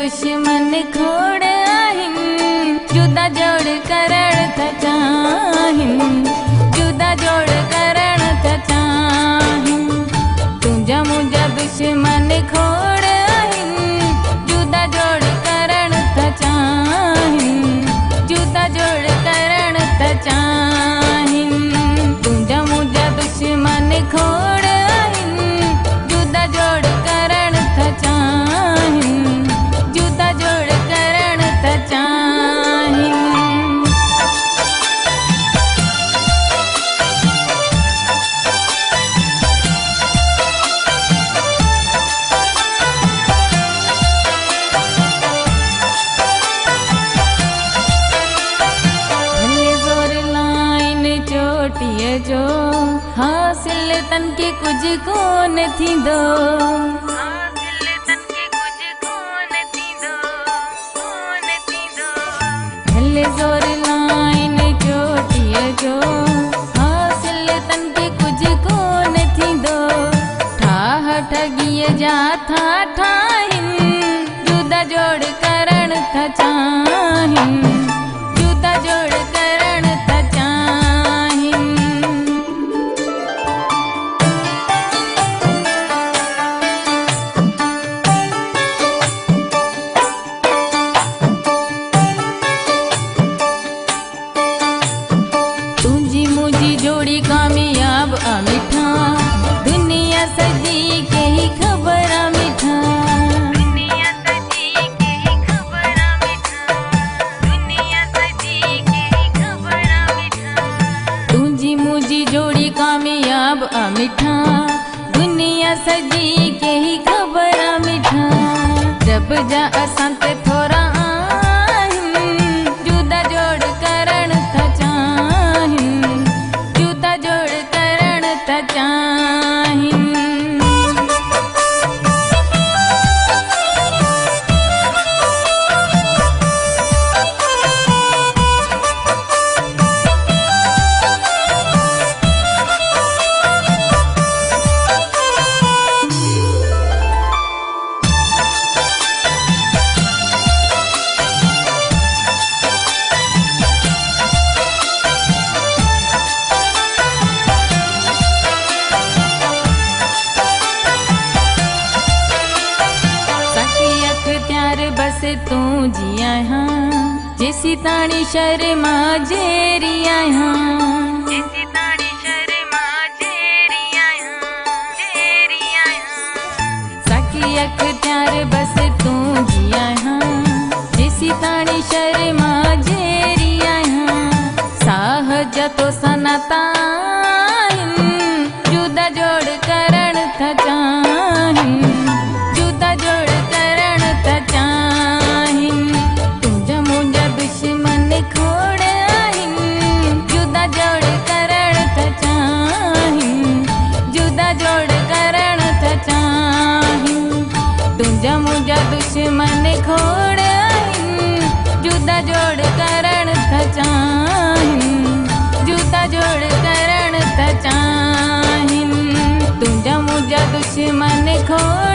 दुश्मन खोड़ आहिन, जुदा जोड़ करण था चाहिन, जुदा जोड़ करण था चाहिन। तुझा मुझा दुश्मन खोड़ आहिन, जुदा जोड़ करण था चाहिन, जुदा जोड़ करण था चाहिन। तुझा मुझा दुश्मन खोड़ आहिन, जुदा जोड़ करण था चाहिन, जुदा जोड़ करण था चाहिन। जो हासिल तन के कुछ को न थी दो, हासिल तन के कुछ को न थी दो, को न थी दो। भले जोर लाइन चोटिए जो हासिल तन के कुछ को न थी दो। ठाह ठगिए जा था ठाहिन, जुदा जोड़ करण था चाहिन, जुदा जोड़ करण था चाहिन। जोड़ी कामयाब अमिठा, दुनिया सजी के ही खबर अमिठा, दुनिया सजी के ही खबर अमिठा, दुनिया सजी के ही खबर अमिठा। तुझी मुझी जोड़ी कामयाब अमिठा, दुनिया सजी के ही खबर अमिठा। जब जा असंत थोड़ा आहिन, जुदा जोड़ करण था चाहिन, जुदा जोड़ करण था चाहिन। बस तू जिया हाँ, जैसी ताणी शर्मा जेरिया हाँ, जैसी ताणी शर्मा जेरिया हाँ, जेरिया हाँ। सखी अख्तियार बस तू जिया हाँ, जैसी ताणी शर्मा जेरिया हाँ। साहज तो सनताइन, जुदा जोड़ करण था चाहिन, जुदा जोड़ करण था चाहिन। तुझा मुझा दुश्मन खोड़ आहिन, जुदा जोड़ करण था चाहिन, जुदा जोड़ करण था चाहिन। तुझा मुझा दुश्मन खोड़ आहिन, जुदा जोड़ करण था चाहिन, जुदा जोड़ करण था चाहिन। तुझा मुझा दुश्मन खोड़